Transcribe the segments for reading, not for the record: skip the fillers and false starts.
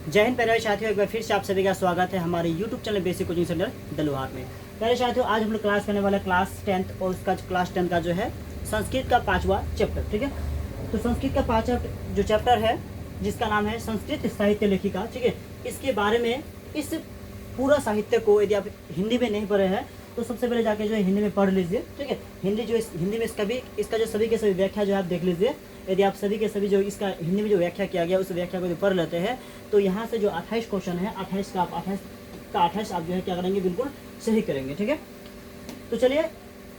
जय हिंद प्यारे साथियों, एक बार फिर से आप सभी का स्वागत है हमारे YouTube channel basic coaching centre Daluhar में। प्यारे साथियों, आज हम लोग क्लास करने वाला क्लास 10th और उसका क्लास 10 का जो है संस्कृत का 5वां चैप्टर। ठीक है, तो संस्कृत का 5वां जो चैप्टर है जिसका नाम है संस्कृत साहित्य लेखिका। ठीक है, इसके बारे में इस पूरा साहित्य को यदि आप हिंदी में नहीं पढ़े हैं तो सबसे पहले जाके जो है हिंदी में पढ़ लीजिए। ठीक है, हिंदी में इसका जो सभी के सभी व्याख्या जो है आप देख लीजिए। यदि आप सभी के सभी जो इसका हिंदी में जो व्याख्या किया गया उस व्याख्या को पढ़ लेते हैं तो यहाँ से जो 28 क्वेश्चन है 28 का आप जो है क्या करेंगे, बिल्कुल सही करेंगे। ठीक है, तो चलिए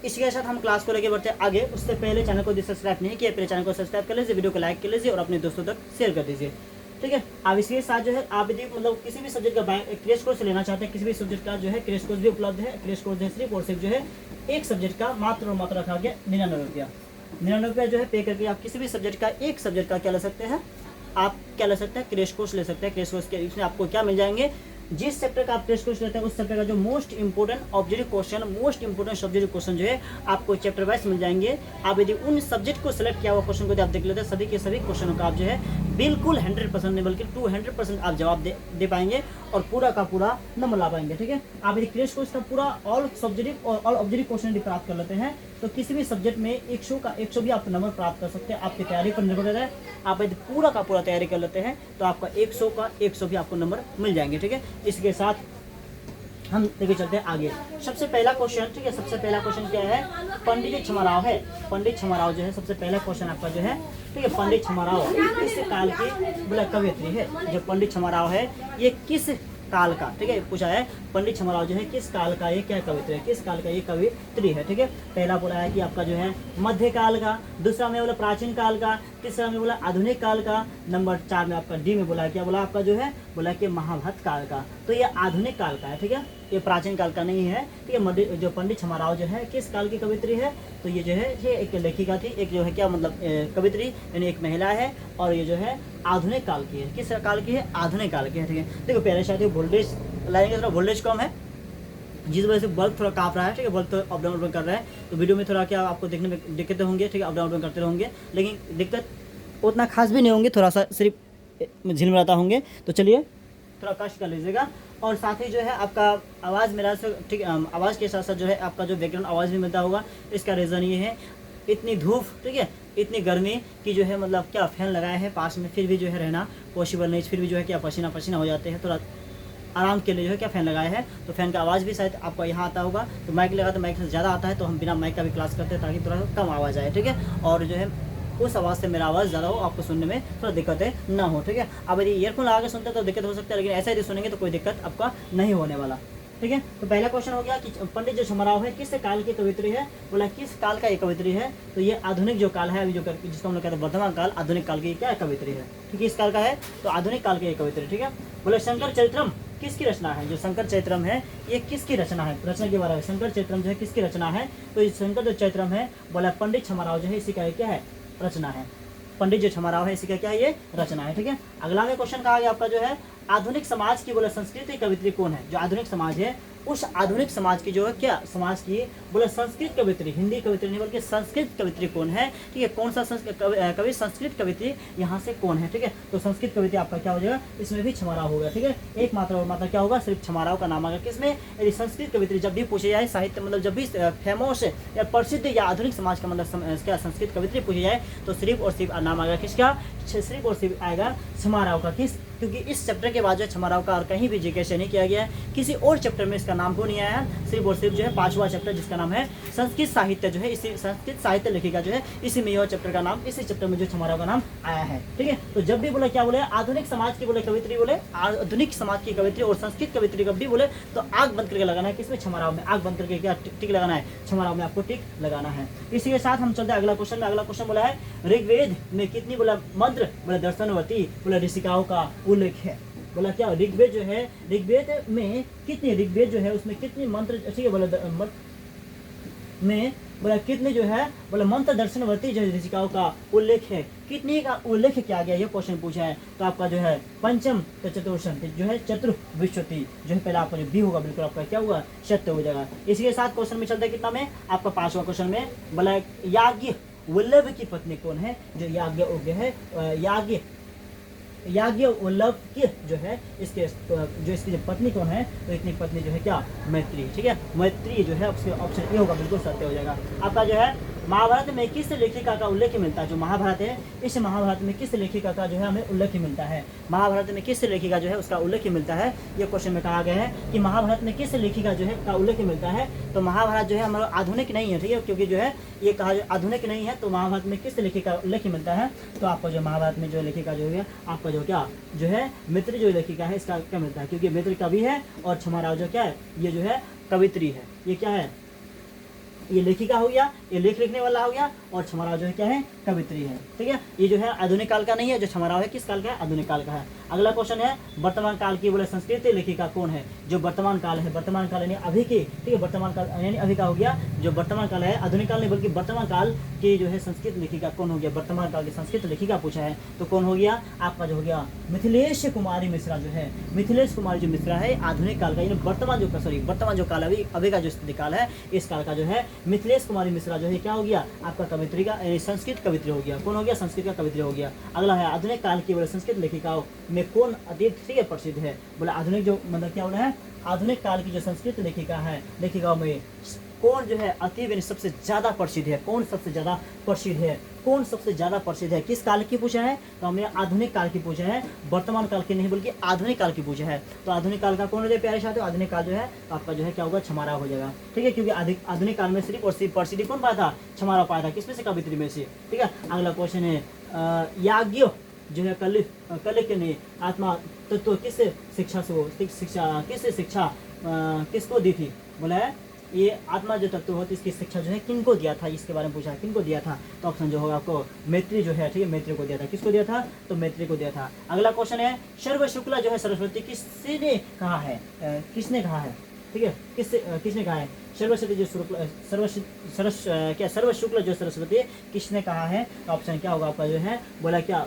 इसके साथ हम क्लास को लेकर बढ़ते हैं आगे। उससे पहले चैनल को सब्सक्राइब नहीं किया, पहले चैनल को सब्सक्राइब कर लीजिए, वीडियो को लाइक कर लीजिए और अपने दोस्तों तक शेयर कर दीजिए। ठीक है, अब इसके साथ जो है आप यदि मतलब किसी भी सब्जेक्ट का क्रैश कोर्स लेना चाहते हैं, किसी भी सब्जेक्ट का जो है क्रैश कोर्स भी उपलब्ध है। क्रैश कोर्स है सिर्फ और सिर्फ जो है एक सब्जेक्ट का मात्र रखा गया 99 रुपया। 99 रुपया जो है पे करके आप किसी भी सब्जेक्ट का एक सब्जेक्ट का क्या ले सकते हैं, आप क्या ले सकते हैं, क्रैश कोर्स ले सकते हैं। क्रैश कोर्स के इसमें आपको क्या मिल जाएंगे, जिस चैप्टर का आप क्रैश कोर्स लेते हैं उस चैप्टर का जो most important objective question, most important subjective question जो है आपको चैप्टर वाइज मिल जाएंगे। आप यदि उन सब्जेक्ट को सिलेक्ट किया हुआ क्वेश्चन को आप देख लेते हैं, सभी के सभी क्वेश्चनों का आप जो है बिल्कुल 100% नहीं बल्कि 200% आप जवाब दे पाएंगे और पूरा का पूरा नंबर ला पाएंगे। ठीक है, आप यदि क्रैश कोर्स का पूरा ऑल सब्जेक्टिव और ऑल ऑब्जेक्टिव क्वेश्चन यदि प्राप्त कर लेते हैं तो किसी भी सब्जेक्ट में 100 का 100 भी आप नंबर प्राप्त कर सकते हैं। आपकी तैयारी पर निर्भर करता है। आप यदि पूरा का पूरा तैयारी कर लेते हैं तो आपका 100 का 100 भी आपको नंबर मिल जाएंगे। ठीक है, इसके साथ हम लेके चलते हैं आगे। सबसे पहला क्वेश्चन, ठीक है, सबसे पहला क्वेश्चन क्या है, पंडित छमाराव है। पंडित छमाराव जो है सबसे पहला क्वेश्चन आपका जो है, ठीक है, पंडित छमाराव किस काल की बोला कवयित्री है। जो पंडित छमाराव है ये किस काल का, ठीक है, पूछा है पंडित छमाराव जो है किस काल का ये क्या कवित्री है, किस काल का ये कवित्री है। ठीक है, पहला बोला है कि आपका जो है मध्य काल का, दूसरा में बोला प्राचीन काल का, तीसरा में बोला आधुनिक काल का, नंबर 4 में आपका डी में बोला है क्या बोला आपका जो है बोला कि महाभारत काल का। तो ये आधुनिक काल का है। ठीक है, ये प्राचीन काल का नहीं है। ठीक है, जो पंडित छमाराव जो है किस काल की कवित्री है, तो ये जो है ये एक लेखिका थी, एक जो है क्या मतलब कवित्री यानी एक महिला है और ये जो है आधुनिक काल की है। किस काल की है, आधुनिक काल की है। ठीक है, देखो पहले शायद वोल्टेज लाएंगे, थोड़ा वोल्टेज कम है जिस वजह से बल्ब थोड़ा काँप रहा है। ठीक है, बल्ब तो अप डाउन कर रहा है तो वीडियो में थोड़ा क्या आपको देखने में दिक्कतें होंगे। ठीक है, अप डाउन करते रहेंगे लेकिन दिक्कत उतना खास भी नहीं होंगे, थोड़ा सा सिर्फ झिलमिलाता होंगे। तो चलिए थोड़ा कष्ट कर लीजिएगा और साथ ही जो है आपका आवाज़ मेरा से, ठीक है, आवाज़ के साथ साथ जो है आपका जो बैकग्राउंड आवाज़ भी मिलता होगा। इसका रीज़न ये है इतनी धूप, ठीक है, इतनी गर्मी की जो है मतलब क्या फैन लगाया है पास में, फिर भी जो है रहना पॉसिबल नहीं, फिर भी जो है क्या पसीना हो जाते हैं। थोड़ा आराम के लिए जो है क्या फ़ैन लगाया है तो फ़ैन का आवाज़ भी शायद आपको यहाँ आता होगा। तो माइक लगा तो माइक से ज़्यादा आता है तो हम बिना माइक का भी क्लास करते हैं ताकि थोड़ा कम आवाज़ आए। ठीक है, और जो है उस आवाज़ से मेरा आवाज़ ज़्यादा हो, आपको सुनने में थोड़ा दिक्कतें ना हो। ठीक है, अब यदि ईयरफोन लगा के सुनते तो दिक्कत हो सकता है, लेकिन ऐसा यदि सुनेंगे तो कोई दिक्कत आपका नहीं होने वाला। ठीक है, तो पहला क्वेश्चन हो गया कि पंडित जो छमाराव है किस काल की कवित्री है, बोला किस काल का ये कवित्री है। तो ये आधुनिक जो काल है अभी जो जिसको हम लोग कहते हैं वर्तमान काल, आधुनिक काल की क्या कवित्री है। ठीक है, इस काल का है तो आधुनिक काल की ये कवित्री। ठीक है, बोले शंकर चरित्रम किसकी रचना है। जो शंकर चरित्रम है ये किसकी रचना है, रचना के बारे में शंकर चरित्रम जो है किसकी रचना है। तो ये शंकर जो चरित्रम है बोला पंडित छमाराव जो है इसी का क्या है, रचना है। पंडित जो छमाराव है इसी का क्या है, ये रचना है। ठीक है, अगला में क्वेश्चन कहा गया आपका जो है आधुनिक समाज की बोला संस्कृत कवित्री कौन है। जो आधुनिक समाज है उस आधुनिक समाज की जो है क्या समाज की बोला संस्कृत कवित्री, हिंदी कवित्री नहीं बल्कि संस्कृत कवित्री कौन है। ठीक है, कौन सा कवि संस्कृत कवित्री यहाँ से कौन है। ठीक है, तो संस्कृत कवित्री आपका क्या हो जाएगा, इसमें भी छमाराव होगा। ठीक है, एक मात्रा और मात्रा क्या होगा, सिर्फ छमाराव का नाम आएगा किसमें। यदि संस्कृत कवित्री जब भी पूछे जाए साहित्य मतलब जब भी फेमस या प्रसिद्ध या आधुनिक समाज का मतलब क्या संस्कृत कवित्री पूछी जाए तो सिर्फ और सिर्फ नाम आएगा किसका, सिर्फ और सिर्फ आएगा छमाराव का। किस, क्योंकि इस चैप्टर के बाद जो छमाराव का और कहीं भी जीके से नहीं किया गया है, किसी और चैप्टर में इसका नाम को नहीं आया है। सिर्फ और सिर्फ जो है 5वां चैप्टर जिसका नाम है संस्कृत साहित्य जो है, इसी संस्कृत साहित्य लेखिका जो है इसी में यह चैप्टर का नाम, इसी चैप्टर में जो छमाराव का नाम आया है। ठीक है, तो जब भी बोले क्या बोले आधुनिक समाज की बोले कवित्री, बोले आधुनिक समाज की कवित्री और संस्कृत कवित्री कब भी बोले तो आग बंद करके लगाना है किसमें, छमाराव में। आग बंद करके क्या टिक लगाना है, छमाराव में आपको टिक लगाना है। इसी के साथ हम चलते हैं अगला क्वेश्चन में। अगला क्वेश्चन बोला है ऋग्वेद में कितनी बोला मंत्र बोला दर्शनवती बोला ऋषिकाओं का उल्लेख है। बोला क्या ऋग्वेद जो है, ऋग्वेद में कितनी, ऋग्वेद जो है उसमें कितनी मंत्र, ठीक है, बोला में बोला कितने जो है बोला मंत्र दर्शनवर्ती जो ऋषिकाओं का उल्लेख है, कितनी का उल्लेख किया गया ये क्वेश्चन पूछा है। तो आपका जो है पंचम चतुर्शन जो है चतुर्विंशति जो है पहला आपका जो बी होगा बिल्कुल आपका क्या हुआ, सत्य हो जाएगा। इसी के साथ क्वेश्चन में चलता है कितना में आपका 5वां क्वेश्चन में बोला याज्ञ वल्लभ की पत्नी कौन है। जो याज्ञ है, याज्ञ याज्ञवल्क्य जो है इसके जो पत्नी कौन है, तो इतनी पत्नी जो है क्या, मैत्री। ठीक है, मैत्री जो है उसके ऑप्शन ए होगा, बिल्कुल सत्य हो जाएगा आपका। जो है महाभारत में किस लेखिका का उल्लेख मिलता है, जो महाभारत है इस महाभारत में किस लेखिका का जो है हमें उल्लेख मिलता है, महाभारत में किस लेखिका जो है उसका उल्लेख मिलता है। ये क्वेश्चन में कहा गया है कि महाभारत में किस लेखिका जो है का उल्लेख मिलता है। तो महाभारत जो है हमारा आधुनिक नहीं है, ठीक है, क्योंकि जो है ये कहा आधुनिक नहीं है। तो महाभारत में किस लेखिका का उल्लेख मिलता है, तो आपको जो महाभारत में जो लेखिका जो है आपका जो क्या जो है मित्र जो लेखिका है इसका क्या मिलता है, क्योंकि मित्र कवि है और क्षमाराव जो क्या है ये जो है कवित्री है। ये क्या है, ये लेखिका हो गया, ये लेख लिखने वाला हो गया, और क्षमाराव जो है क्या है, कवित्री है। ठीक है, ये जो है आधुनिक काल का नहीं है, जो क्षमाराव है किस काल का है, आधुनिक काल का है। अगला क्वेश्चन है वर्तमान काल की बोले संस्कृत लेखिका कौन है, जो वर्तमान काल है, वर्तमान काल यानी अभी की, ठीक है, वर्तमान काल यानी अभी का हो गया, जो वर्तमान काल है, आधुनिक काल नहीं बल्कि वर्तमान काल की जो है संस्कृत लेखिका कौन हो गया, वर्तमान काल की संस्कृत लेखिका पूछा है तो कौन हो गया, आपका जो हो गया मिथिलेश कुमारी मिश्रा जो है, मिथिलेश कुमारी जो मिश्रा है आधुनिक काल का यानी वर्तमान जो वर्तमान जो काल अभी का जो काल है इस काल का जो है मिथिलेश कुमारी मिश्रा जो है क्या हो गया, आपका कवित्री का संस्कृत कवित्री हो गया। कौन हो गया, संस्कृत का कवित्री हो गया। अगला है आधुनिक काल की बोले संस्कृत लेखिकाओं में कौन अधिक प्रसिद्ध है, बोले आधुनिक जो मतलब क्या बोला है, आधुनिक काल की जो संस्कृत लेखिका है लेखिकाओं में कौन जो है अति सबसे ज्यादा प्रसिद्ध है, कौन सबसे ज्यादा प्रसिद्ध है, कौन सबसे ज्यादा प्रसिद्ध है, किस काल की पूछा है, तो हमने आधुनिक काल की पूछा है, वर्तमान काल की नहीं बल्कि आधुनिक काल की पूछा है। तो आधुनिक काल का कौन हो जाए प्यारे साथियों, आधुनिक काल जो है आपका जो है क्या होगा, क्षमाराव हो जाएगा। ठीक है, क्योंकि आधुनिक काल में सिर्फ और सिर्फ प्रसिद्धि कौन पाया था, क्षमाराव पाया था, किसमें से, कवित्री में से। ठीक है, अगला क्वेश्चन है याज्ञ जो है कलिक ने आत्मा तत्व किस शिक्षा किसको दी थी, बोला है ये आत्मा जो तत्व होती है इसकी शिक्षा जो है किनको दिया था, इसके बारे में पूछा है किनको दिया था, तो ऑप्शन जो होगा आपको मैत्री जो है, ठीक है, मैत्री को दिया था। किसको दिया था, तो मैत्री को दिया था। अगला क्वेश्चन है सर्व शुक्ला जो है सरस्वती किसने कहा है, किसने कहा है, ठीक है, किसने कहा है, सर्वशक्ति जो सर्व शुक्ल जो सरस्वती किसने कहा है, तो ऑप्शन क्या होगा आपका जो है, बोला क्या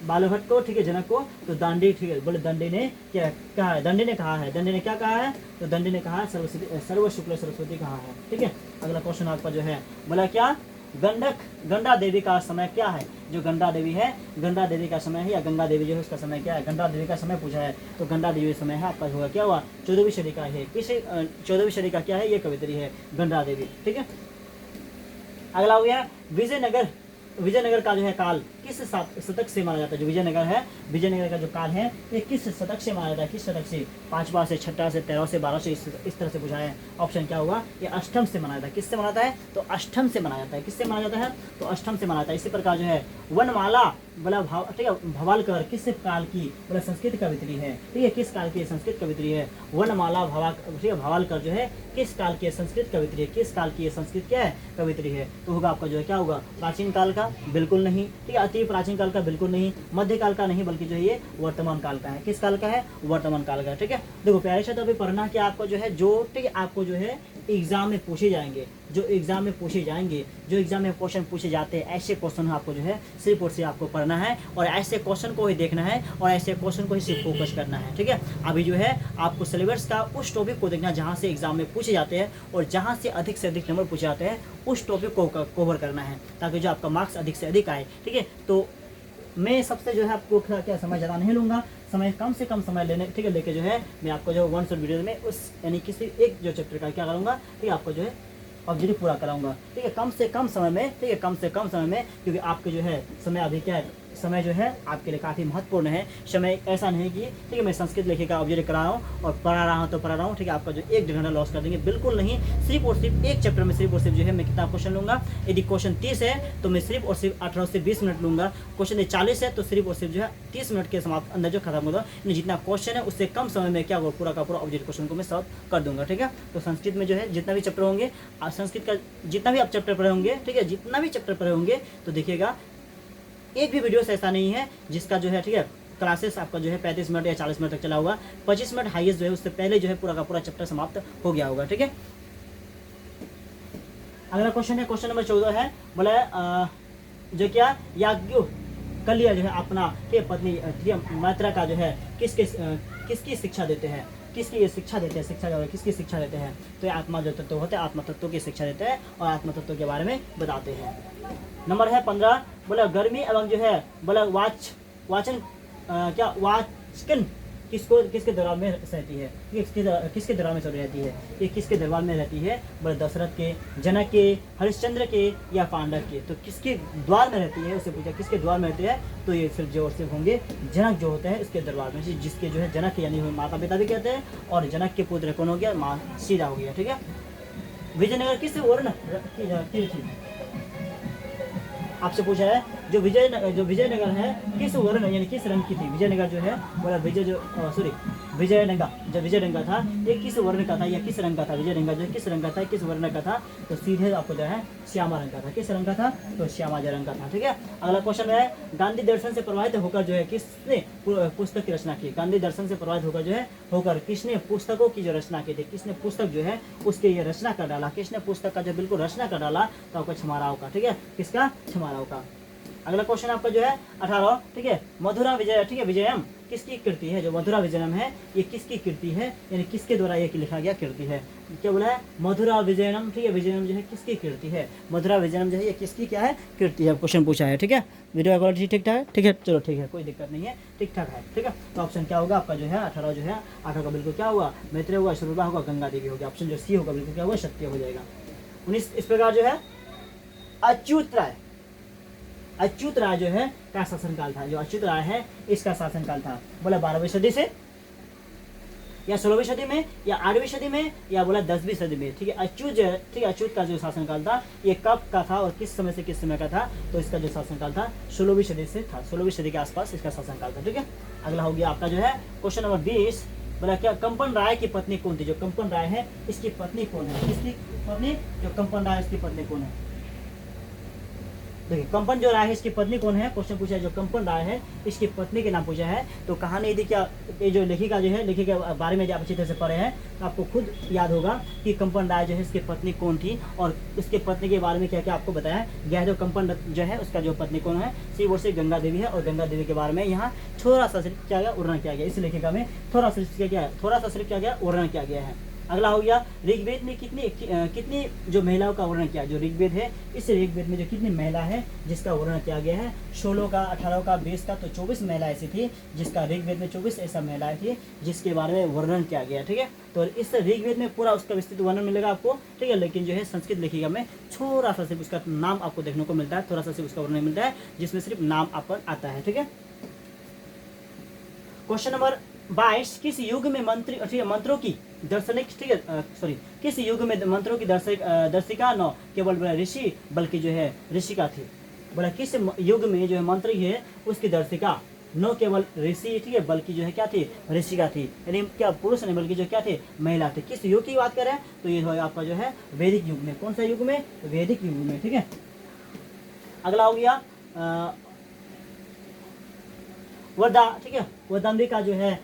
बालभट्ट को, ठीक है, जनक को, तो दांडी, ठीक है, बोले दंडी ने क्या कहा है, दंडी ने कहा है, दंडी ने क्या कहा है, तो दंडी ने कहा सर्व शुक्ल सरस्वती कहा है। ठीक है, अगला क्वेश्चन आपका जो है बोला क्या गंगा देवी का समय क्या है, जो गंगा देवी है, गंगा देवी का समय है या गंगा देवी जो है उसका समय क्या है, गंगा देवी का समय पूछा है तो गंगा देवी समय है आपका होगा क्या हुआ, 14वीं सदी का है, किस 14वीं सदी का क्या है, ये कवित्री है गंगा देवी। ठीक है, अगला हो गया विजयनगर का जो है काल किस शतक से माना जाता है, जो विजयनगर है, विजयनगर का जो काल है ये किस शतक से माना जाता है, किस शतक से, 5वां से 6वां से 13वां से 12वां से इस तरह से पूछा है। ऑप्शन क्या होगा, ये अष्टम से माना जाता है, किससे माना जाता है, तो अष्टम से माना जाता है, किससे माना जाता है, तो अष्टम से माना जाता है। इसी प्रकार जो है वनमाला बोला ठीक है भवालकर किस काल की बोला संस्कृत कवित्री है, ठीक है, किस काल की संस्कृत कवित्री है, वनमाला भवालकर जो है किस काल की संस्कृत कवित्री है, किस काल की संस्कृत क्या है, कवित्री है, तो होगा आपका जो है क्या होगा, प्राचीन काल का बिल्कुल नहीं, ठीक है, अति प्राचीन काल का बिल्कुल नहीं, मध्यकाल का नहीं, बल्कि जो है ये वर्तमान काल का है। किस काल का है, वर्तमान काल का। ठीक है, देखो प्यारे से तो अभी पढ़ना कि आपको जो है जो ठीक है आपको जो है एग्जाम में पूछे जाएंगे, जो एग्जाम में पूछे जाएंगे, जो एग्जाम में क्वेश्चन पूछे जाते हैं ऐसे क्वेश्चन आपको जो है सिर्फ और सिर्फ आपको पढ़ना है और ऐसे क्वेश्चन को ही देखना है और ऐसे क्वेश्चन को ही सिर्फ फोकस करना है। ठीक है, अभी जो है आपको सिलेबस का उस टॉपिक को देखना जहाँ से एग्जाम में पूछे जाते हैं और जहाँ से अधिक नंबर पूछे जाते हैं उस टॉपिक को कवर करना है ताकि जो आपका मार्क्स अधिक से अधिक आए। ठीक है, तो मैं सबसे जो है आपको क्या समय ज़्यादा नहीं लूँगा, समय कम से कम समय लेने, ठीक है, लेके जो है मैं आपको जो 1 शॉर्ट वीडियो में उस यानी किसी एक जो चैप्टर का क्या करूँगा, ठीक है, आपको जो है ऑब्जेक्टिव पूरा कराऊंगा। ठीक है, कम से कम समय में, ठीक है, कम से कम समय में, क्योंकि आपके जो है समय अभी क्या है, समय जो है आपके लिए काफ़ी महत्वपूर्ण है। समय ऐसा नहीं कि ठीक है मैं संस्कृत लेखिका ऑब्जेक्ट करा रहा हूँ और पढ़ा रहा हूँ, ठीक है, आपका जो 1-1.5 घंटा लॉस कर देंगे, बिल्कुल नहीं। सिर्फ और सिर्फ एक चैप्टर में सिर्फ और सिर्फ जो है मैं कितना क्वेश्चन लूँगा, यदि क्वेश्चन 30 है तो मैं सिर्फ और सिर्फ 18 से 20 मिनट लूँगा, क्वेश्चन 40 है तो सिर्फ और सिर्फ जो है 30 मिनट के समाप्त अंदर जो खत्म होगा, जितना क्वेश्चन है उससे कम समय में क्या होगा, पूरा का पूरा ऑब्जेक्ट क्वेश्चन को मैं सॉल्व कर दूंगा। ठीक है, तो संस्कृत में जो है जितना भी चैप्टर होंगे, संस्कृत का जितना भी आप चैप्टर पढ़े होंगे, ठीक है, जितना भी चैप्टर पढ़े होंगे, तो देखिएगा एक भी वीडियो से ऐसा नहीं है जिसका जो है, ठीक है, क्लासेस आपका जो है 35 मिनट या 40 मिनट तक चला होगा, 25 मिनट हाईएस्ट जो है उससे पहले जो है पूरा का पूरा चैप्टर समाप्त हो गया होगा। ठीक है, अगला क्वेश्चन है, क्वेश्चन नंबर 14 है, बोला जो क्या याज्ञवल्क्य जो है अपना पत्नी मात्रा का जो है किसकी शिक्षा देते हैं, किसकी शिक्षा देते हैं, शिक्षा जो है किसकी शिक्षा देते हैं, तो ये आत्मा जो तत्व होते हैं आत्मा तत्व की शिक्षा देते हैं और आत्मा तत्व के बारे में बताते हैं। नंबर है 15, बोला गर्मी एवं जो है बोला वाचन क्या वाचकन किसके दरबार में रहती है, किसके दरबार में रहती है, ये किसके दरबार में रहती है, बोले दशरथ के, जनक के, हरिश्चंद्र के या पांडव के। तो किसके द्वार में रहती है, उससे पूछा किसके द्वार में रहती है, तो ये सिर्फ जो और सिर्फ होंगे जनक जो होते हैं इसके दरबार में, जिसके जो है जनक यानी माता पिता भी कहते हैं, और जनक के पुत्र कौन हो गया, माँ सीता हो गया। ठीक है, विजयनगर किस वर्ण की थी, आपसे पूछा है जो विजयनगर है किस वर्ण यानी किस रंग की थी। विजयनगर जो है बोला विजयनगर जो विजयनगर था ये किस वर्ण का था या किस रंग का था। विजयनगर जो किस रंग का था, किस वर्ण का था, तो सीधे आपको जो है श्यामा रंग का था। किस रंग का था, तो श्यामा रंग का था। ठीक है, अगला क्वेश्चन है गांधी दर्शन से प्रभावित होकर जो है किसने पुस्तक की रचना की। गांधी दर्शन से प्रभावित होकर जो है किसने पुस्तकों की जो रचना की थी, किसने पुस्तक जो है उसके ये रचना कर डाला, किसने पुस्तक का जो बिल्कुल रचना कर डाला, तो आपका छमाराव का। ठीक है, किसका, छमाराव का। अगला क्वेश्चन आपका जो है 18। ठीक है, मधुरा विजय, ठीक है, विजयम किसकी कृति है। जो मधुरा विजयम है ये किसकी कृति है, यानी किसके द्वारा ये लिखा गया कृति है। क्या बोला है, मधुरा विजयम। ठीक है, विजयम जो है किसकी कृति है, मधुरा विजयम जो है ये किसकी क्या है, कृति है, क्वेश्चन पूछा है। ठीक है, वीडियो क्वालिटी ठीक ठाक है, ठीक है, चलो ठीक है, कोई दिक्कत नहीं है, ठीक ठाक है। ठीक है, तो ऑप्शन क्या होगा आपका जो है 18 जो है 18 का बिल्कुल क्या हुआ, मैत्रेय हुआ, शत्रुघ्न होगा, गंगा देवी होगी। ऑप्शन जो सी होगा बिल्कुल क्या हुआ, सत्य हो जाएगा। 19 इस प्रकार जो है अच्युत राय, अच्युत राय जो है का शासनकाल था। जो अच्युत राय है इसका शासनकाल था, बोला 12वीं सदी से या 16वीं सदी में या 8वीं सदी में या बोला 10वीं सदी में। ठीक है, अच्युत जो है, ठीक है, अच्युत का जो शासनकाल था ये कब का था और किस समय से किस समय का था, तो इसका जो शासनकाल था 16वीं सदी से था, 16वीं सदी के आसपास इसका शासनकाल था। ठीक है, अगला हो गया आपका जो है क्वेश्चन नंबर 20। बोला क्या कंपन राय की पत्नी कौन थी। जो कंपन राय है इसकी पत्नी कौन है, किसकी पत्नी, जो कंपन राय इसकी पत्नी कौन है। देखिए कंपन जो राय है इसकी पत्नी कौन है, क्वेश्चन पूछा है जो कंपन राय है इसकी पत्नी के नाम पूछा है। तो कहानी यदि क्या ये जो लेखिका जो है, लेखिका के बारे में जब आप अच्छी तरह से पढ़े हैं तो आपको खुद याद होगा कि कंपन राय जो है इसकी पत्नी कौन थी और उसके पत्नी के बारे में क्या क्या आपको बताया गया है। जो कंपन जो है उसका जो पत्नी कौन है, सी वो से गंगा देवी है, और गंगा देवी के बारे में यहाँ थोड़ा सा सिर्फ क्या गया, वर्णन किया गया। इस लेखिका में थोड़ा सा क्या गया, थोड़ा सा सिर्फ क्या गया, वर्णन किया गया है। अगला हो गया ऋग्वेद में कितनी जो महिलाओं का वर्णन किया। जो ऋग्वेद है इस ऋग्वेद में जो कितनी महिला है जिसका वर्णन किया गया है, 16 का, 18 का, 20 का, तो 24 महिलाएं ऐसी थी जिसका ऋग्वेद में 24 ऐसा महिलाएं थी जिसके बारे में वर्णन किया गया। ठीक है, तो इस ऋग्वेद में पूरा उसका विस्तृत वर्णन मिलेगा आपको। ठीक है, लेकिन जो है संस्कृत लेखिका में थोड़ा सा सिर्फ उसका नाम आपको देखने को मिलता है, थोड़ा सा सिर्फ उसका वर्णन मिलता है जिसमें सिर्फ नाम आपको आता है। ठीक है, क्वेश्चन नंबर 22 किस युग में मंत्रों की दर्शनिक, ठीक है सॉरी, किस युग में मंत्रों की दर्शिका न केवल ऋषि बल्कि जो है ऋषिका थी। बोला किस युग में जो है मंत्र है उसकी दर्शिका न केवल ऋषि, ठीक है, बल्कि जो है क्या थी, ऋषिका थी, यानी क्या पुरुष नहीं बल्कि जो क्या थे, महिला थे। किस युग की बात करें तो ये होगा आपका जो है वैदिक युग में। कौन सा युग में, वैदिक युग में। ठीक है, अगला हो गया ठीक है, वदंबिका जो है,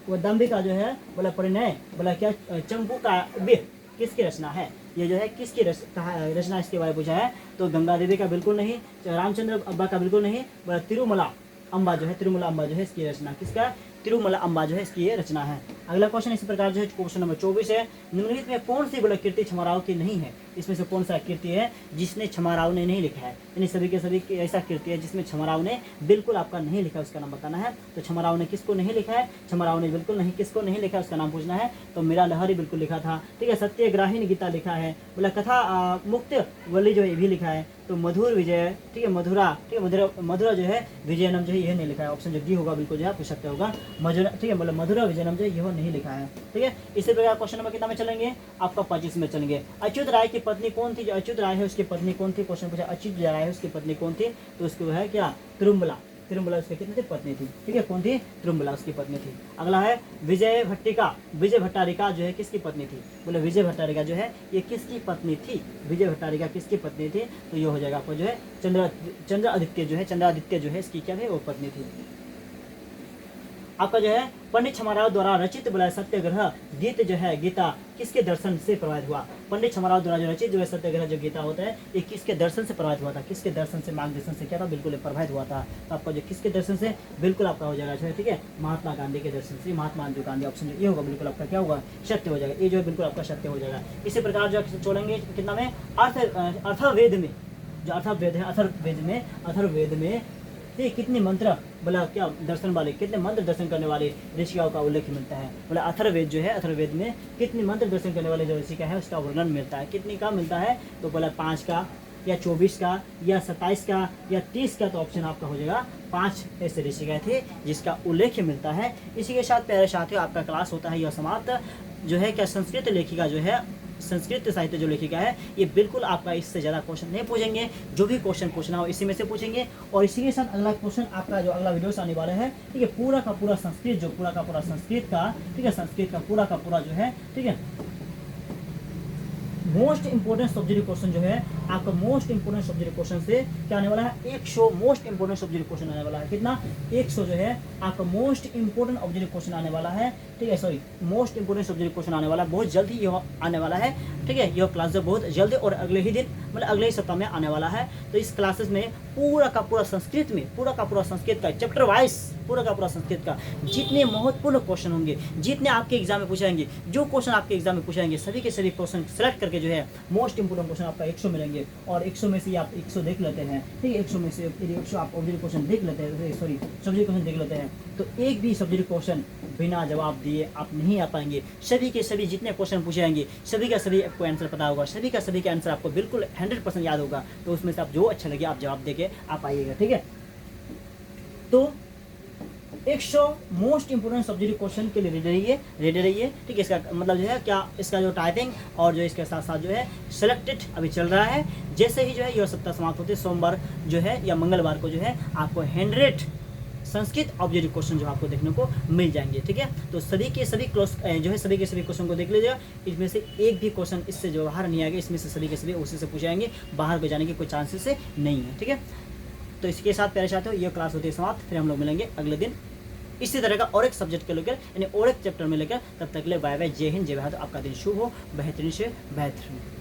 वदंबिका जो है बोला परिणय, बोला क्या चंपू काव्य किसकी रचना है। ये जो है किसकी रचना इसके बारे में पूछा है, तो गंगा देवी का बिल्कुल नहीं, रामचंद्र अब्बा का बिल्कुल नहीं, बोला तिरुमला अम्बा जो है, तिरुमला अम्बा जो है इसकी रचना, किसका, तिरुमला अम्बा जो है इसकी ये रचना है। अगला क्वेश्चन इसी प्रकार जो है क्वेश्चन नंबर 24 है निम्नलिखित में कौन सी बोला कीर्ति छमाराव की नहीं है। इसमें से कौन सा कीर्ति है जिसने छमाराव ने नहीं लिखा है, यानी सभी के सभी ऐसा कीर्ति है जिसमें छमाराव ने बिल्कुल आपका नहीं लिखा, उसका नाम बताना है। तो छमाराव ने किसको नहीं लिखा है, छमाराव ने बिल्कुल नहीं किसको नहीं लिखा, उसका नाम पूछना है। तो मीरा लहरी बिल्कुल लिखा था। ठीक है, सत्यग्राहिणी गीता लिखा है, बोला कथा मुक्त वली जो है भी लिखा है। तो मधुर विजय, ठीक है, मधुरा, ठीक है, मधुरा जो है विजयनम जो है यह नहीं लिखा है। ऑप्शन जो डी होगा बिल्कुल जो है सत्य होगा, मधुरा, ठीक है, मतलब मधुरा विजयनम जो है यह नहीं लिखा है। ठीक है, इसी प्रकार क्वेश्चन नंबर कितना में चलेंगे, आपका 25 में चलेंगे। अच्युत राय की पत्नी कौन थी। जो अच्युत राय है उसकी पत्नी कौन थी, क्वेश्चन पूछा अच्युत राय है उसकी पत्नी कौन थी, तो उसको है क्या, तिरुमला, तिरुमला उसकी कितनी थी, पत्नी थी। ठीक है, कौन थी, तिरुमला उसकी पत्नी थी। अगला है विजय भट्टिका, विजय भट्टारिका जो है किसकी पत्नी थी। बोले विजय भट्टारिका जो है ये किसकी पत्नी थी, विजय भट्टारिका किसकी पत्नी थी, तो ये हो जाएगा आपको जो है चंद्रादित्य जो है, चंद्रादित्य जो है इसकी क्या है, वो पत्नी थी। आपका जो है पंडित छमाराव द्वारा रचित बोला सत्याग्रह गीत जो है, गीता किसके दर्शन से प्रभावित हुआ। पंडित छमाराव द्वारा जो रचित जो है सत्याग्रह जो गीता होता है ये किसके दर्शन से प्रभावित हुआ था, किसके दर्शन से, मार्गदर्शन से क्या था, बिल्कुल प्रभावित हुआ था। तो आपका जो किसके दर्शन से, बिल्कुल आपका हो जाएगा जो है, ठीक है, महात्मा गांधी के दर्शन से, महात्मा गांधी ऑप्शन ये होगा बिल्कुल आपका क्या होगा, सत्य हो जाएगा। ये जो है बिल्कुल आपका सत्य हो जाएगा। इसी प्रकार जो छोड़ेंगे कितना में, अर्थवेद में, जो अथर्ववेद है, अथर्ववेद में ठीक है, कितने मंत्र बोला क्या दर्शन वाले, कितने मंत्र दर्शन करने वाले ऋषिकाओं का उल्लेख मिलता है। बोला अथर्ववेद जो है, अथर्ववेद में कितने मंत्र दर्शन करने वाले जो ऋषिका है उसका वर्णन मिलता है। कितने का मिलता है, तो बोला 5 का या 24 का या 27 का या 30 का, तो ऑप्शन आपका हो जाएगा 5 ऐसे ऋषिका थे जिसका उल्लेख मिलता है। इसी के साथ प्यारे साथियों आपका क्लास होता है यह समाप्त। जो है क्या संस्कृत लेखिका जो है, संस्कृत साहित्य जो लेखिका है, ये बिल्कुल आपका इससे ज़्यादा क्वेश्चन नहीं पूछेंगे। जो भी क्वेश्चन पूछना हो इसी में से पूछेंगे। और इसी के साथ अगला क्वेश्चन आपका जो अगला वीडियो आने वाला है, ठीक है, पूरा का पूरा संस्कृत, जो पूरा का पूरा संस्कृत का, ठीक है, संस्कृत का पूरा जो है, ठीक है, मोस्ट इंपोर्टेंट सब्जेक्ट क्वेश्चन जो है आपका, मोस्ट इंपोर्टेंट सब्जेक्ट क्वेश्चन से क्या आने वाला है, 100 मोस्ट इंपोर्टेंट सब्जेक्ट क्वेश्चन आने वाला है। कितना, 100 जो है आपका मोस्ट इंपोर्टेंट ऑब्जेक्ट क्वेश्चन आने वाला है। ठीक है, sorry, most important subject question आने वाला है, बहुत जल्द ही यह आने वाला है। ठीक है, यह क्लास जो बहुत जल्द और अगले ही दिन, मतलब अगले ही सप्ताह में आने वाला है। तो इस क्लासेस में पूरा का पूरा संस्कृत में, पूरा का पूरा संस्कृत का चैप्टर वाइज, पूरा का पूरा संस्कृत का जितने महत्वपूर्ण क्वेश्चन होंगे, जितने आपके एग्जाम में पूछाएंगे, जो क्वेश्चन आपके एग्जाम में पूछाएंगे, सभी के सभी क्वेश्चन सेलेक्ट करके जो है मोस्ट इंपोर्टेंट क्वेश्चन आपका 100 मिलेंगे। और 100 में से आप 100 देख लेते हैं। ठीक है, 100 में से 100 आप ऑब्जेक्ट क्वेश्चन देख लेते हैं, सॉरी सब्जेक्ट क्वेश्चन देख लेते हैं, तो एक भी सब्जेक्ट क्वेश्चन बिना जवाब दिए आप नहीं आ पाएंगे। सभी के सभी जितने क्वेश्चन पूछे जाएंगे, सभी का सभी आपको आंसर पता होगा, सभी का सभी का आंसर आपको बिल्कुल 100% याद होगा। तो उसमें से आप जो अच्छा लगे आप जवाब देके आप आइएगा। ठीक है, तो 100 मोस्ट इंपोर्टेंट सब्जेक्ट क्वेश्चन के लिए रेडी रहिए। ठीक है, इसका मतलब जो है क्या, इसका जो टाइपिंग और जो इसके साथ साथ जो है सिलेक्टेड अभी चल रहा है। जैसे ही जो है यह सप्ताह समाप्त होते सोमवार जो है या मंगलवार को जो है आपको 100 संस्कृत ऑब्जेक्टिव क्वेश्चन जो आपको देखने को मिल जाएंगे। ठीक है, तो सभी के सभी जो है सभी के सभी क्वेश्चन को देख लीजिएगा। इसमें से एक भी क्वेश्चन इससे जो बाहर नहीं आएगा, इसमें से सभी के सभी उसी से पूछे जाएंगे, बाहर को जाने के कोई चांसेस नहीं है। ठीक है, तो इसके साथ प्यारे साथियों ये क्लास होती है समाप्त। फिर हम लोग मिलेंगे अगले दिन इसी तरह का और एक सब्जेक्ट के लेकर, यानी और एक चैप्टर में लेकर। तब तक के लिए बाय बाय, जय हिंद, जय भारत। आपका दिन शुभ हो, बेहतरीन से बेहतरीन।